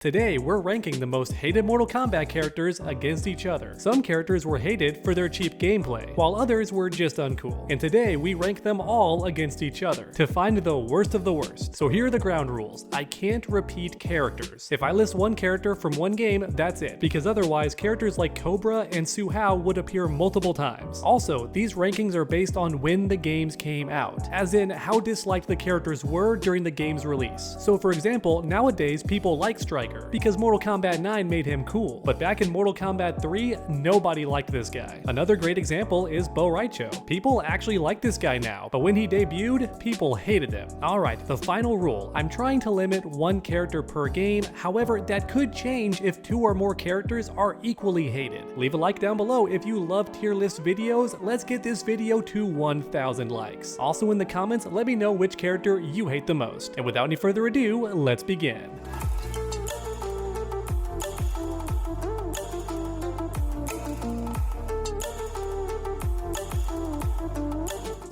Today, we're ranking the most hated Mortal Kombat characters against each other. Some characters were hated for their cheap gameplay, while others were just uncool. And today, we rank them all against each other to find the worst of the worst. So here are the ground rules. I can't repeat characters. If I list one character from one game, that's it, because otherwise characters like Cobra and Su-Hao would appear multiple times. Also, these rankings are based on when the games came out, as in how disliked the characters were during the game's release. So for example, nowadays people like Striker because Mortal Kombat 9 made him cool, but back in Mortal Kombat 3, nobody liked this guy. Another great example is Bo Raicho. People actually like this guy now, but when he debuted, people hated him. Alright, the final rule. I'm trying to limit one character per game, however, that could change if two or more characters are equally hated. Leave a like down below if you love tier list videos. Let's get this video to 1,000 likes. Also in the comments, let me know which character you hate the most. And without any further ado, let's begin.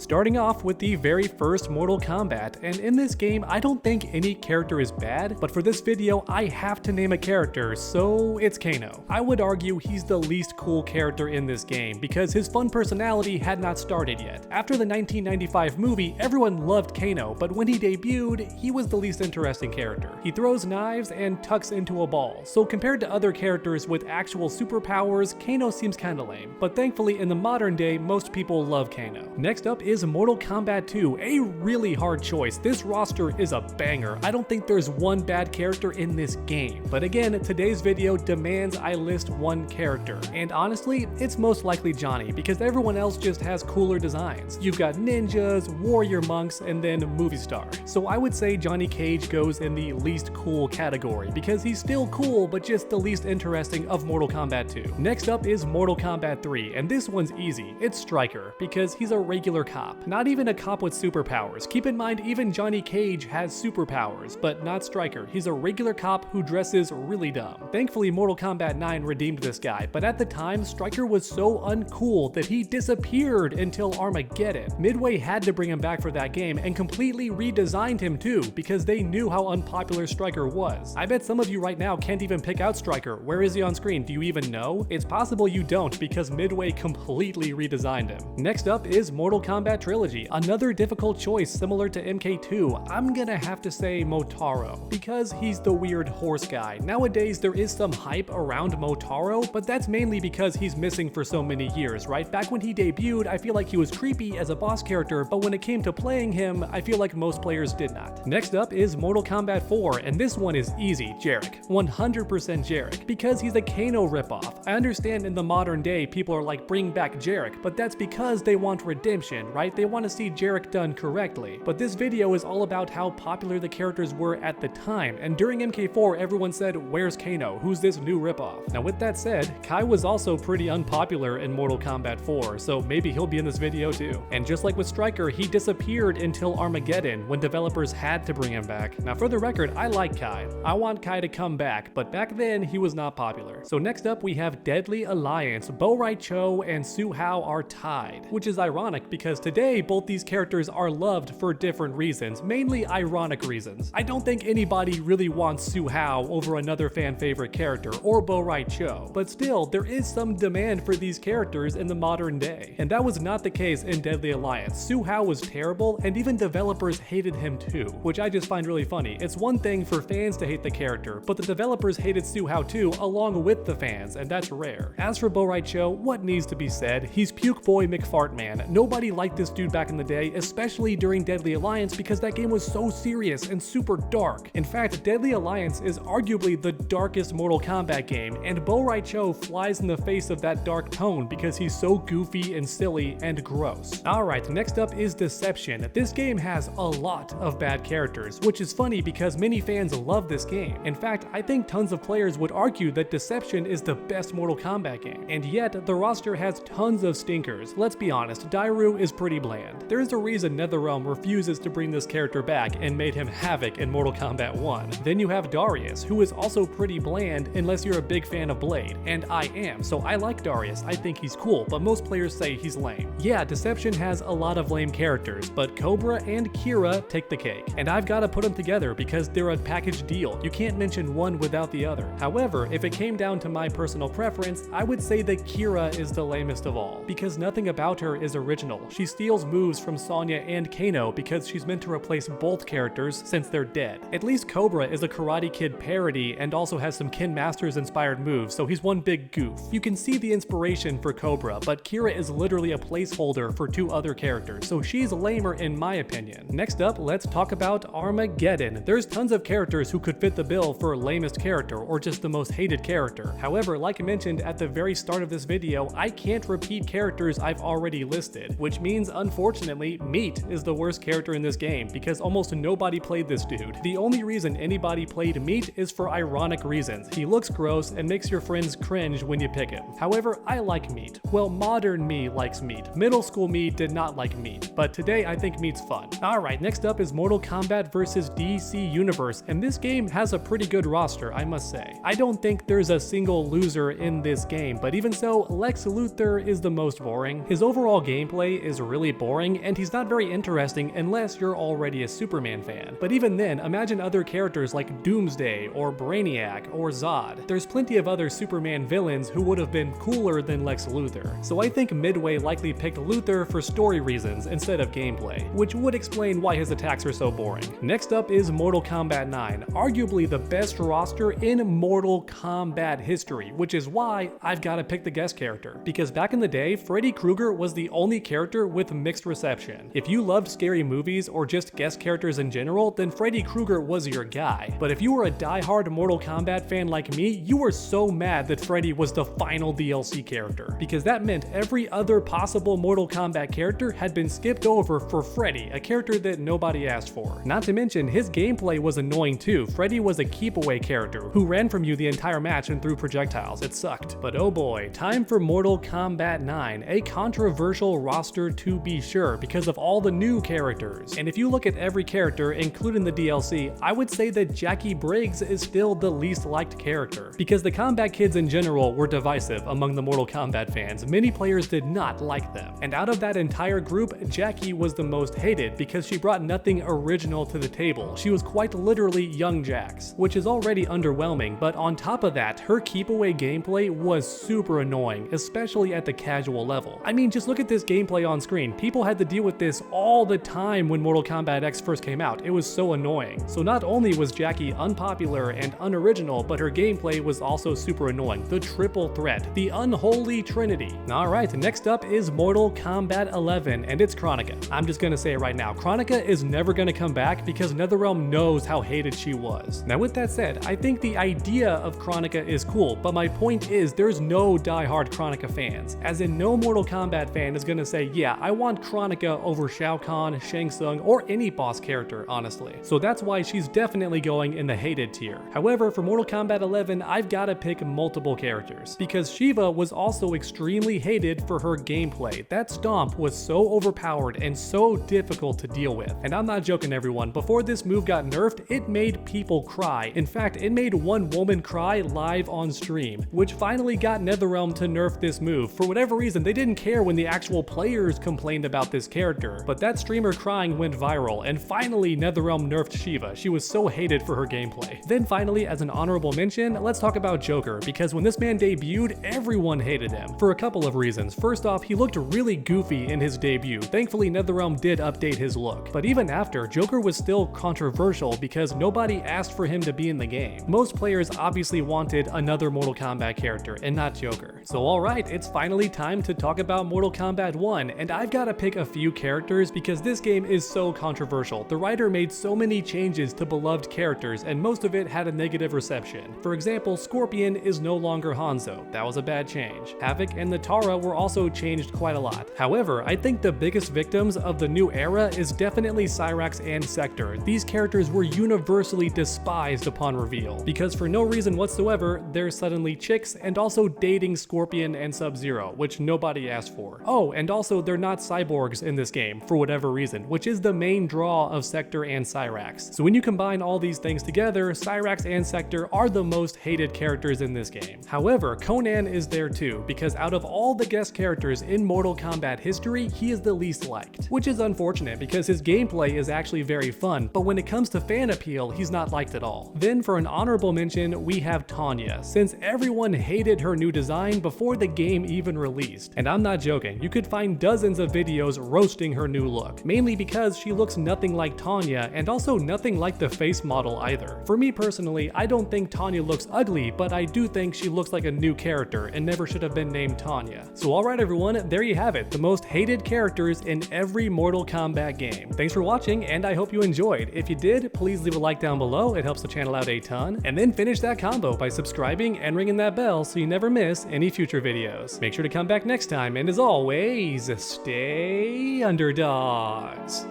Starting off with the very first Mortal Kombat, and in this game I don't think any character is bad, but for this video I have to name a character, so it's Kano. I would argue he's the least cool character in this game because his fun personality had not started yet. After the 1995 movie, everyone loved Kano, but when he debuted, he was the least interesting character. He throws knives and tucks into a ball, so compared to other characters with actual superpowers, Kano seems kinda lame. But thankfully in the modern day, most people love Kano. Next up is Mortal Kombat 2, a really hard choice. This roster is a banger. I don't think there's one bad character in this game. But again, today's video demands I list one character. And honestly, it's most likely Johnny, because everyone else just has cooler designs. You've got ninjas, warrior monks, and then movie star. So I would say Johnny Cage goes in the least cool category, because he's still cool, but just the least interesting of Mortal Kombat 2. Next up is Mortal Kombat 3, and this one's easy. It's Striker, because he's a regular cop. Not even a cop with superpowers. Keep in mind, even Johnny Cage has superpowers, but not Striker. He's a regular cop who dresses really dumb. Thankfully, Mortal Kombat 9 redeemed this guy, but at the time, Striker was so uncool that he disappeared until Armageddon. Midway had to bring him back for that game and completely redesigned him too, because they knew how unpopular Striker was. I bet some of you right now can't even pick out Striker. Where is he on screen? Do you even know? It's possible you don't, because Midway completely redesigned him. Next up is Mortal Kombat Trilogy, another difficult choice similar to MK2. I'm gonna have to say Motaro, because he's the weird horse guy. Nowadays there is some hype around Motaro, but that's mainly because he's missing for so many years, right? Back when he debuted, I feel like he was creepy as a boss character, but when it came to playing him, I feel like most players did not. Next up is Mortal Kombat 4, and this one is easy. Jarek. 100% Jarek, because he's a Kano ripoff. I understand in the modern day people are like, bring back Jarek, but that's because they want redemption, right? They want to see Jarek done correctly. But this video is all about how popular the characters were at the time, and during MK4 everyone said, where's Kano? Who's this new ripoff? Now with that said, Kai was also pretty unpopular in Mortal Kombat 4, so maybe he'll be in this video too. And just like with Striker, he disappeared until Armageddon when developers had to bring him back. Now for the record, I like Kai. I want Kai to come back, but back then he was not popular. So next up we have Deadly Alliance. Bo Raicho and Su-Hao are tied, which is ironic because today both these characters are loved for different reasons, mainly ironic reasons. I don't think anybody really wants Su-Hao over another fan favorite character, or Bo Raicho, but still, there is some demand for these characters in the modern day. And that was not the case in Deadly Alliance. Su-Hao was terrible, and even developers hated him too, which I just find really funny. It's one thing for fans to hate the character, but the developers hated Su-Hao too, along with the fans, and that's rare. As for Bo Raicho, what needs to be said? He's Puke Boy McFartman. Nobody liked this dude back in the day, especially during Deadly Alliance, because that game was so serious and super dark. In fact, Deadly Alliance is arguably the darkest Mortal Kombat game, and Bo Raicho flies in the face of that dark tone because he's so goofy and silly and gross. Alright, next up is Deception. This game has a lot of bad characters, which is funny because many fans love this game. In fact, I think tons of players would argue that Deception is the best Mortal Kombat game, and yet the roster has tons of stinkers. Let's be honest, Dairu is pretty pretty bland. There's a reason NetherRealm refuses to bring this character back and made him Havoc in Mortal Kombat 1. Then you have Darius, who is also pretty bland unless you're a big fan of Blade, and I am, so I like Darius, I think he's cool, but most players say he's lame. Yeah, Deception has a lot of lame characters, but Cobra and Kira take the cake, and I've gotta put them together because they're a package deal. You can't mention one without the other. However, if it came down to my personal preference, I would say that Kira is the lamest of all, because nothing about her is original. She steals moves from Sonya and Kano because she's meant to replace both characters since they're dead. At least Cobra is a Karate Kid parody and also has some Ken Masters inspired moves, so he's one big goof. You can see the inspiration for Cobra, but Kira is literally a placeholder for two other characters, so she's lamer in my opinion. Next up, let's talk about Armageddon. There's tons of characters who could fit the bill for lamest character or just the most hated character. However, like I mentioned at the very start of this video, I can't repeat characters I've already listed, which means unfortunately Meat is the worst character in this game because almost nobody played this dude. The only reason anybody played Meat is for ironic reasons. He looks gross and makes your friends cringe when you pick him. However, I like Meat. Well, modern me likes Meat. Middle school me did not like Meat, but today I think Meat's fun. Alright, next up is Mortal Kombat vs DC Universe, and this game has a pretty good roster, I must say. I don't think there's a single loser in this game, but even so, Lex Luthor is the most boring. His overall gameplay is really boring, and he's not very interesting unless you're already a Superman fan. But even then, imagine other characters like Doomsday, or Brainiac, or Zod. There's plenty of other Superman villains who would have been cooler than Lex Luthor. So I think Midway likely picked Luthor for story reasons instead of gameplay, which would explain why his attacks are so boring. Next up is Mortal Kombat 9, arguably the best roster in Mortal Kombat history, which is why I've got to pick the guest character. Because back in the day, Freddy Krueger was the only character with mixed reception. If you loved scary movies or just guest characters in general, then Freddy Krueger was your guy. But if you were a die-hard Mortal Kombat fan like me, you were so mad that Freddy was the final DLC character, because that meant every other possible Mortal Kombat character had been skipped over for Freddy, a character that nobody asked for. Not to mention, his gameplay was annoying too. Freddy was a keep-away character who ran from you the entire match and threw projectiles. It sucked. But oh boy, time for Mortal Kombat 9, a controversial roster to be sure because of all the new characters. And if you look at every character, including the DLC, I would say that Jackie Briggs is still the least liked character, because the Kombat Kids in general were divisive among the Mortal Kombat fans. Many players did not like them. And out of that entire group, Jackie was the most hated because she brought nothing original to the table. She was quite literally Young Jax, which is already underwhelming, but on top of that, her keep-away gameplay was super annoying, especially at the casual level. I mean, just look at this gameplay on screen. People had to deal with this all the time when Mortal Kombat X first came out. It was so annoying. So not only was Jackie unpopular and unoriginal, but her gameplay was also super annoying. The triple threat, the unholy trinity. Alright, next up is Mortal Kombat 11, and it's Kronika. I'm just gonna say it right now, Kronika is never gonna come back because NetherRealm knows how hated she was. Now with that said, I think the idea of Kronika is cool, but my point is there's no die-hard Kronika fans. As in, no Mortal Kombat fan is gonna say, yeah, I want Kronika over Shao Kahn, Shang Tsung, or any boss character, honestly. So that's why she's definitely going in the hated tier. However, for Mortal Kombat 11, I've gotta pick multiple characters, because Shiva was also extremely hated for her gameplay. That stomp was so overpowered and so difficult to deal with. And I'm not joking, everyone, before this move got nerfed, it made people cry. In fact, it made one woman cry live on stream, which finally got NetherRealm to nerf this move. For whatever reason, they didn't care when the actual players complained about this character, but that streamer crying went viral, and finally NetherRealm nerfed Shiva. She was so hated for her gameplay. Then finally, as an honorable mention, let's talk about Joker, because when this man debuted, everyone hated him, for a couple of reasons. First off, he looked really goofy in his debut. Thankfully, NetherRealm did update his look. But even after, Joker was still controversial because nobody asked for him to be in the game. Most players obviously wanted another Mortal Kombat character, and not Joker. So alright, it's finally time to talk about Mortal Kombat 1, and I've gotta pick a few characters because this game is so controversial. The writer made so many changes to beloved characters, and most of it had a negative reception. For example, Scorpion is no longer Hanzo. That was a bad change. Havoc and the Tara were also changed quite a lot. However, I think the biggest victims of the new era is definitely Cyrax and Sector. These characters were universally despised upon reveal, because for no reason whatsoever, they're suddenly chicks and also dating Scorpion and Sub-Zero, which nobody asked for. Oh, and also they're not not cyborgs in this game for whatever reason, which is the main draw of Sector and Cyrax. So when you combine all these things together, Cyrax and Sector are the most hated characters in this game. However, Conan is there too, because out of all the guest characters in Mortal Kombat history, he is the least liked, which is unfortunate because his gameplay is actually very fun, but when it comes to fan appeal, he's not liked at all. Then for an honorable mention, we have Tanya, since everyone hated her new design before the game even released. And I'm not joking, you could find dozens of videos roasting her new look, mainly because she looks nothing like Tanya and also nothing like the face model either. For me personally, I don't think Tanya looks ugly, but I do think she looks like a new character and never should have been named Tanya. So alright everyone, there you have it, the most hated characters in every Mortal Kombat game. Thanks for watching and I hope you enjoyed. If you did, please leave a like down below, it helps the channel out a ton, and then finish that combo by subscribing and ringing that bell so you never miss any future videos. Make sure to come back next time, and as always, stay underdogs.